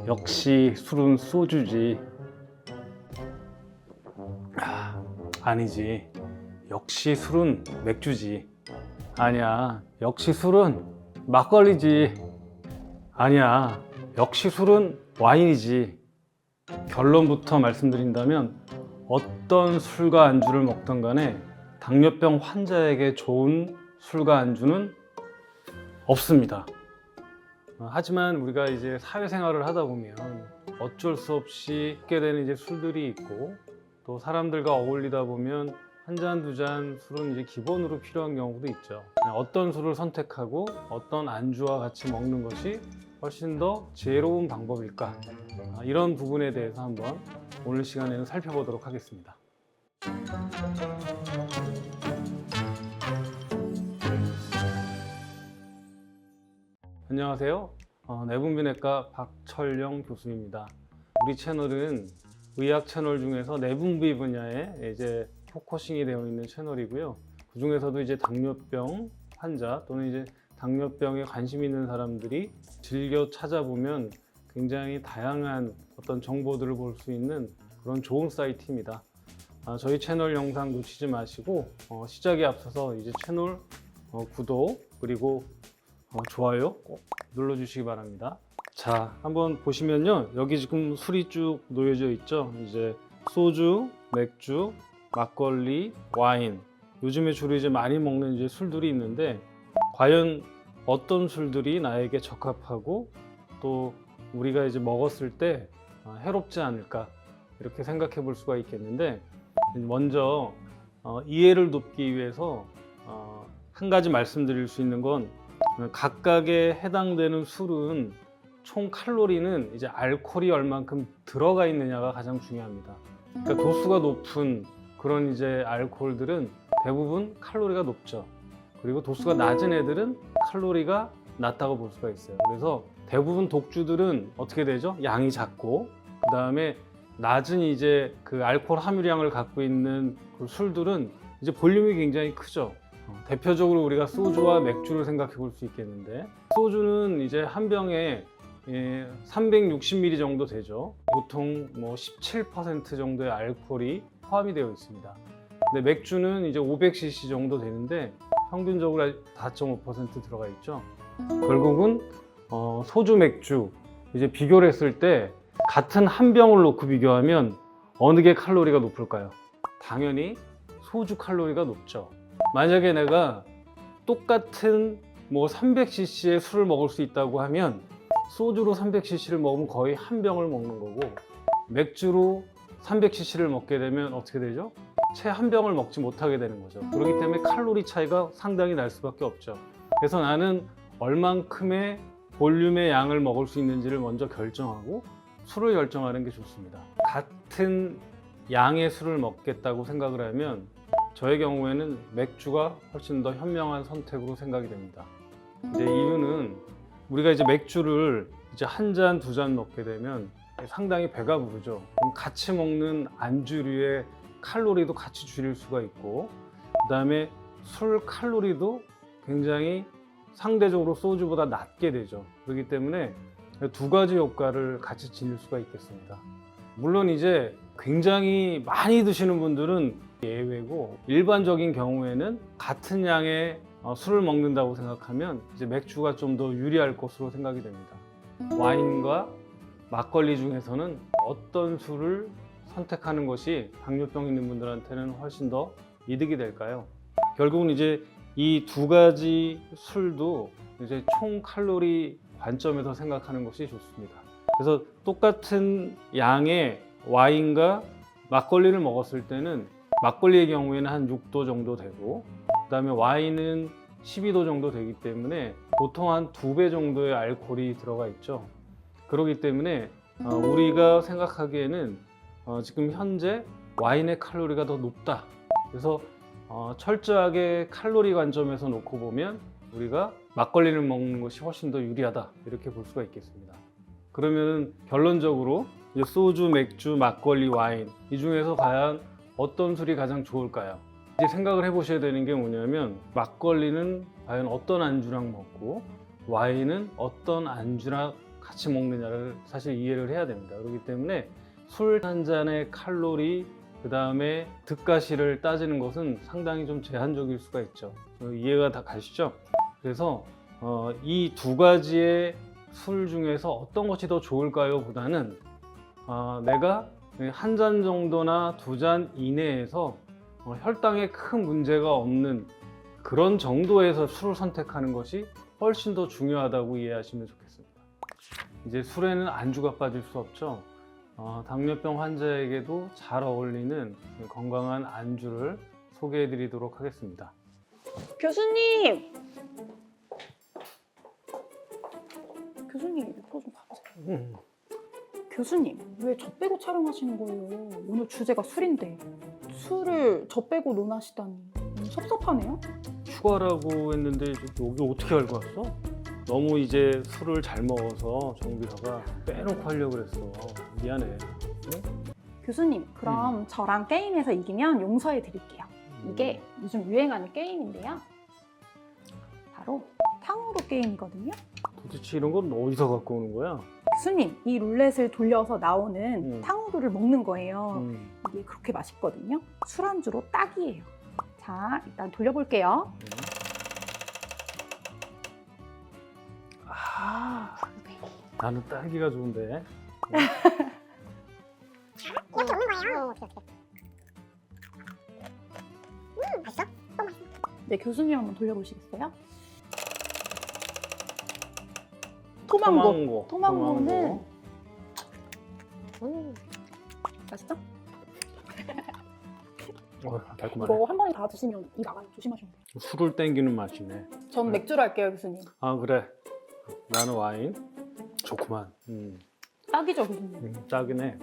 역시 술은 소주지. 아니지. 역시 술은 맥주지. 아니야. 역시 술은 막걸리지. 아니야. 역시 술은 와인이지. 결론부터 말씀드린다면 어떤 술과 안주를 먹던 간에 당뇨병 환자에게 좋은 술과 안주는 없습니다. 하지만 우리가 이제 사회생활을 하다 보면 어쩔 수 없이 먹게 되는 이제 술들이 있고, 또 사람들과 어울리다 보면 한 잔, 두 잔 술은 이제 기본으로 필요한 경우도 있죠. 어떤 술을 선택하고 어떤 안주와 같이 먹는 것이 훨씬 더 지혜로운 방법일까? 이런 부분에 대해서 한번 오늘 시간에는 살펴보도록 하겠습니다. 안녕하세요. 내분비내과 박철영 교수입니다. 우리 채널은 의학 채널 중에서 내분비 분야에 이제 포커싱이 되어 있는 채널이고요. 그 중에서도 이제 당뇨병 환자 또는 이제 당뇨병에 관심 있는 사람들이 즐겨 찾아보면 굉장히 다양한 어떤 정보들을 볼 수 있는 그런 좋은 사이트입니다. 저희 채널 영상 놓치지 마시고 시작에 앞서서 이제 채널 구독 그리고 좋아요 꼭 눌러주시기 바랍니다. 자, 한번 보시면요, 여기 지금 술이 쭉 놓여져 있죠. 이제 소주, 맥주, 막걸리, 와인, 요즘에 주로 이제 많이 먹는 이제 술들이 있는데, 과연 어떤 술들이 나에게 적합하고 또 우리가 이제 먹었을 때 해롭지 않을까, 이렇게 생각해 볼 수가 있겠는데, 먼저 이해를 돕기 위해서 한 가지 말씀드릴 수 있는 건, 각각에 해당되는 술은 총 칼로리는 이제 알코올이 얼만큼 들어가 있느냐가 가장 중요합니다. 그러니까 도수가 높은 그런 이제 알코올들은 대부분 칼로리가 높죠. 그리고 도수가 낮은 애들은 칼로리가 낮다고 볼 수가 있어요. 그래서 대부분 독주들은 어떻게 되죠? 양이 작고, 그 다음에 낮은 이제 그 알코올 함유량을 갖고 있는 그 술들은 이제 볼륨이 굉장히 크죠. 대표적으로 우리가 소주와 맥주를 생각해 볼 수 있겠는데, 소주는 이제 한 병에 360ml 정도 되죠. 보통 뭐 17% 정도의 알코올이 포함이 되어 있습니다. 근데 맥주는 이제 500cc 정도 되는데 평균적으로 4.5% 들어가 있죠. 결국은 소주, 맥주 이제 비교를 했을 때 같은 한 병을 놓고 비교하면 어느 게 칼로리가 높을까요? 당연히 소주 칼로리가 높죠. 만약에 내가 똑같은 뭐 300cc의 술을 먹을 수 있다고 하면 소주로 300cc를 먹으면 거의 한 병을 먹는 거고, 맥주로 300cc를 먹게 되면 어떻게 되죠? 채 한 병을 먹지 못하게 되는 거죠. 그렇기 때문에 칼로리 차이가 상당히 날 수밖에 없죠. 그래서 나는 얼만큼의 볼륨의 양을 먹을 수 있는지를 먼저 결정하고 술을 결정하는 게 좋습니다. 같은 양의 술을 먹겠다고 생각을 하면 저의 경우에는 맥주가 훨씬 더 현명한 선택으로 생각이 됩니다. 이제 이유는 우리가 이제 맥주를 이제 한 잔, 두 잔 먹게 되면 상당히 배가 부르죠. 그럼 같이 먹는 안주류의 칼로리도 같이 줄일 수가 있고, 그 다음에 술 칼로리도 굉장히 상대적으로 소주보다 낮게 되죠. 그렇기 때문에 두 가지 효과를 같이 지닐 수가 있겠습니다. 물론 이제 굉장히 많이 드시는 분들은 예외고, 일반적인 경우에는 같은 양의 술을 먹는다고 생각하면 이제 맥주가 좀 더 유리할 것으로 생각이 됩니다. 와인과 막걸리 중에서는 어떤 술을 선택하는 것이 당뇨병 있는 분들한테는 훨씬 더 이득이 될까요? 결국은 이제 이 두 가지 술도 이제 총 칼로리 관점에서 생각하는 것이 좋습니다. 그래서 똑같은 양의 와인과 막걸리를 먹었을 때는 막걸리의 경우에는 한 6도 정도 되고, 그 다음에 와인은 12도 정도 되기 때문에 보통 한 2배 정도의 알코올이 들어가 있죠. 그렇기 때문에 우리가 생각하기에는 지금 현재 와인의 칼로리가 더 높다. 그래서 철저하게 칼로리 관점에서 놓고 보면 우리가 막걸리를 먹는 것이 훨씬 더 유리하다, 이렇게 볼 수가 있겠습니다. 그러면 결론적으로 이제 소주, 맥주, 막걸리, 와인 이 중에서 과연 어떤 술이 가장 좋을까요? 이제 생각을 해보셔야 되는 게 뭐냐면, 막걸리는 과연 어떤 안주랑 먹고 와인은 어떤 안주랑 같이 먹느냐를 사실 이해를 해야 됩니다. 그렇기 때문에 술 한 잔의 칼로리, 그 다음에 득가시를 따지는 것은 상당히 좀 제한적일 수가 있죠. 이해가 다 가시죠? 그래서 이 두 가지의 술 중에서 어떤 것이 더 좋을까요? 보다는 내가 한 잔 정도나 두 잔 이내에서 혈당에 큰 문제가 없는 그런 정도에서 술을 선택하는 것이 훨씬 더 중요하다고 이해하시면 좋겠습니다. 이제 술에는 안주가 빠질 수 없죠. 당뇨병 환자에게도 잘 어울리는 건강한 안주를 소개해 드리도록 하겠습니다. 교수님! 교수님, 이거 좀 봐보세요. 교수님, 왜 저 빼고 촬영하시는 거예요? 오늘 주제가 술인데 술을 저 빼고 논하시다니 너무 섭섭하네요? 휴가라고 했는데 여기 어떻게 알고 왔어? 너무 이제 술을 잘 먹어서 정비서가 빼놓고 하려고 그랬어. 미안해. 네? 교수님, 그럼 저랑 게임에서 이기면 용서해 드릴게요. 이게 요즘 유행하는 게임인데요. 바로 탕후루 게임이거든요. 도대체 이런 건 어디서 갖고 오는 거야? 교수님, 이 룰렛을 돌려서 나오는 탕후루를 먹는 거예요. 이게 그렇게 맛있거든요. 술안주로 딱이에요. 자, 일단 돌려볼게요. 나는 딸기가 좋은데. 이렇게 먹는 거예요. 어떻게. 맛있어? 너무 맛있어. 네, 교수님 한번 돌려보시겠어요? 토망고. 토망고는 맛있죠? 달콤하네. 이거 한 번에 다 드시면 이 나가요. 조심하셔야 돼요. 술을 땡기는 맛이네. 전 맥주로 할게요, 교수님. 아 그래. 나는 와인. 좋구만. 딱이죠, 교수님. 딱이네.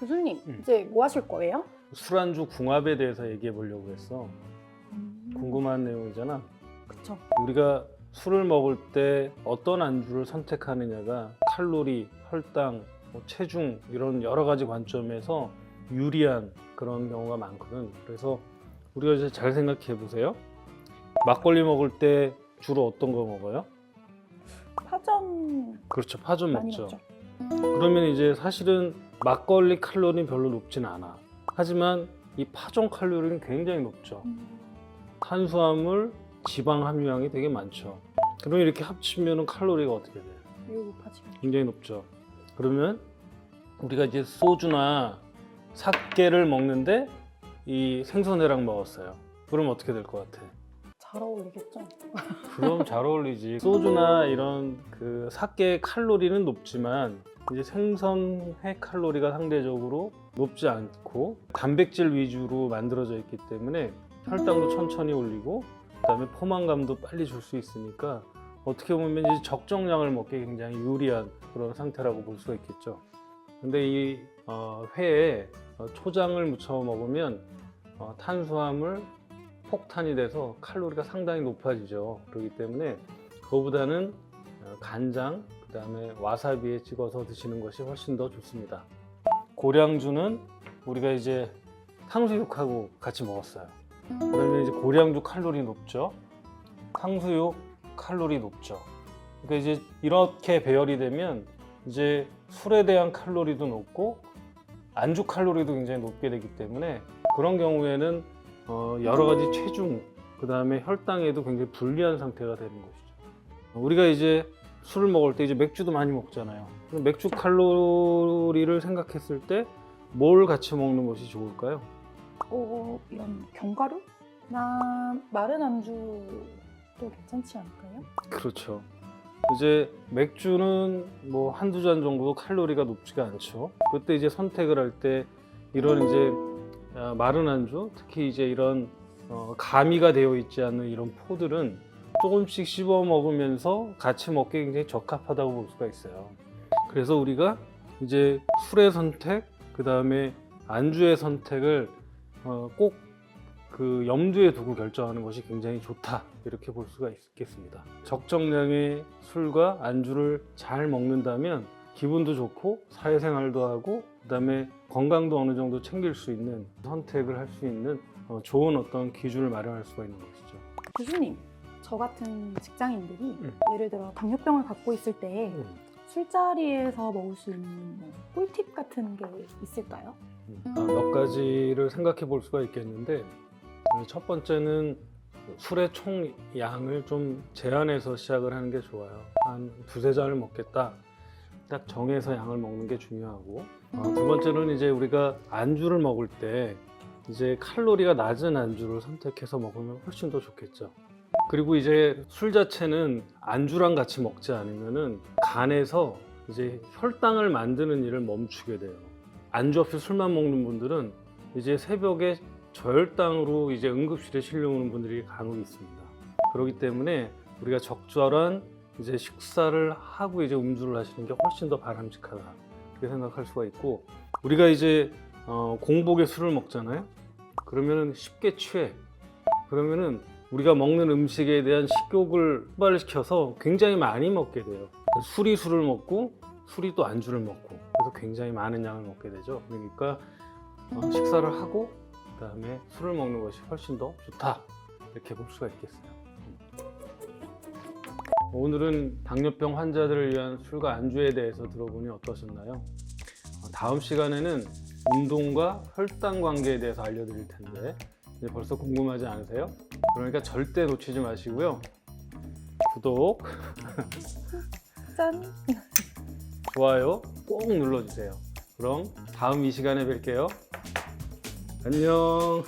교수님, 이제 뭐 하실 거예요? 술안주 궁합에 대해서 얘기해 보려고 했어. 궁금한 내용이잖아. 그쵸. 우리가 술을 먹을 때 어떤 안주를 선택하느냐가 칼로리, 혈당, 체중 이런 여러 가지 관점에서 유리한 그런 경우가 많거든. 그래서 우리가 이제 잘 생각해 보세요. 막걸리 먹을 때 주로 어떤 거 먹어요? 파전 그렇죠. 파전 많이 먹죠. 먹죠. 그러면 이제 사실은 막걸리 칼로리는 별로 높진 않아. 하지만 이 파전 칼로리는 굉장히 높죠. 탄수화물, 지방 함유량이 되게 많죠. 그럼 이렇게 합치면 칼로리가 어떻게 돼요? 매우 높아지죠. 굉장히 높죠. 그러면 우리가 이제 소주나 사케를 먹는데 이 생선회랑 먹었어요. 그럼 어떻게 될 것 같아? 잘 어울리겠죠? 그럼 잘 어울리지. 소주나 이런 그 사케의 칼로리는 높지만 이제 생선회 칼로리가 상대적으로 높지 않고 단백질 위주로 만들어져 있기 때문에 혈당도 천천히 올리고 그다음에 포만감도 빨리 줄 수 있으니까 어떻게 보면 이제 적정량을 먹기 굉장히 유리한 그런 상태라고 볼 수가 있겠죠. 근데 이 회에 초장을 묻혀 먹으면 탄수화물 폭탄이 돼서 칼로리가 상당히 높아지죠. 그렇기 때문에 그거보다는 간장, 그 다음에 와사비에 찍어서 드시는 것이 훨씬 더 좋습니다. 고량주는 우리가 이제 탕수육하고 같이 먹었어요. 그러면 이제 고량주 칼로리 높죠. 탕수육 칼로리 높죠. 그러니까 이제 이렇게 배열이 되면 이제 술에 대한 칼로리도 높고 안주 칼로리도 굉장히 높게 되기 때문에 그런 경우에는 여러 가지 체중, 그 다음에 혈당에도 굉장히 불리한 상태가 되는 것이죠. 우리가 이제 술을 먹을 때 이제 맥주도 많이 먹잖아요. 그럼 맥주 칼로리를 생각했을 때 뭘 같이 먹는 것이 좋을까요? 이런 견과류나 마른 안주도 괜찮지 않을까요? 그렇죠. 이제 맥주는 뭐 한두 잔 정도 칼로리가 높지가 않죠. 그때 이제 선택을 할 때 이런 이제 마른 안주, 특히 이제 이런 가미가 되어 있지 않는 이런 포들은 조금씩 씹어 먹으면서 같이 먹기 굉장히 적합하다고 볼 수가 있어요. 그래서 우리가 이제 술의 선택, 그 다음에 안주의 선택을 꼭 그 염두에 두고 결정하는 것이 굉장히 좋다, 이렇게 볼 수가 있겠습니다. 적정량의 술과 안주를 잘 먹는다면 기분도 좋고 사회생활도 하고 그다음에 건강도 어느 정도 챙길 수 있는 선택을 할 수 있는 좋은 어떤 기준을 마련할 수가 있는 것이죠. 교수님, 저 같은 직장인들이 예를 들어 당뇨병을 갖고 있을 때 술자리에서 먹을 수 있는 뭐 꿀팁 같은 게 있을까요? 몇 가지를 생각해 볼 수가 있겠는데, 첫 번째는 술의 총 양을 좀 제한해서 시작을 하는 게 좋아요. 한 두세 잔을 먹겠다, 딱 정해서 양을 먹는 게 중요하고, 두 번째는 이제 우리가 안주를 먹을 때 이제 칼로리가 낮은 안주를 선택해서 먹으면 훨씬 더 좋겠죠. 그리고 이제 술 자체는 안주랑 같이 먹지 않으면은 간에서 이제 혈당을 만드는 일을 멈추게 돼요. 안주 없이 술만 먹는 분들은 이제 새벽에 저혈당으로 이제 응급실에 실려오는 분들이 간혹 있습니다. 그렇기 때문에 우리가 적절한 이제 식사를 하고 이제 음주를 하시는 게 훨씬 더 바람직하다, 그렇게 생각할 수가 있고, 우리가 이제 공복에 술을 먹잖아요. 그러면은 쉽게 취해. 그러면은 우리가 먹는 음식에 대한 식욕을 촉발시켜서 굉장히 많이 먹게 돼요. 술이 술을 먹고 술이 또 안주를 먹고, 그래서 굉장히 많은 양을 먹게 되죠. 그러니까 식사를 하고 그다음에 술을 먹는 것이 훨씬 더 좋다, 이렇게 볼 수가 있겠어요. 오늘은 당뇨병 환자들을 위한 술과 안주에 대해서 들어보니 어떠셨나요? 다음 시간에는 운동과 혈당 관계에 대해서 알려드릴 텐데 이제 벌써 궁금하지 않으세요? 그러니까 절대 놓치지 마시고요. 구독, 짠! 좋아요 꼭 눌러주세요. 그럼 다음 이 시간에 뵐게요. 안녕.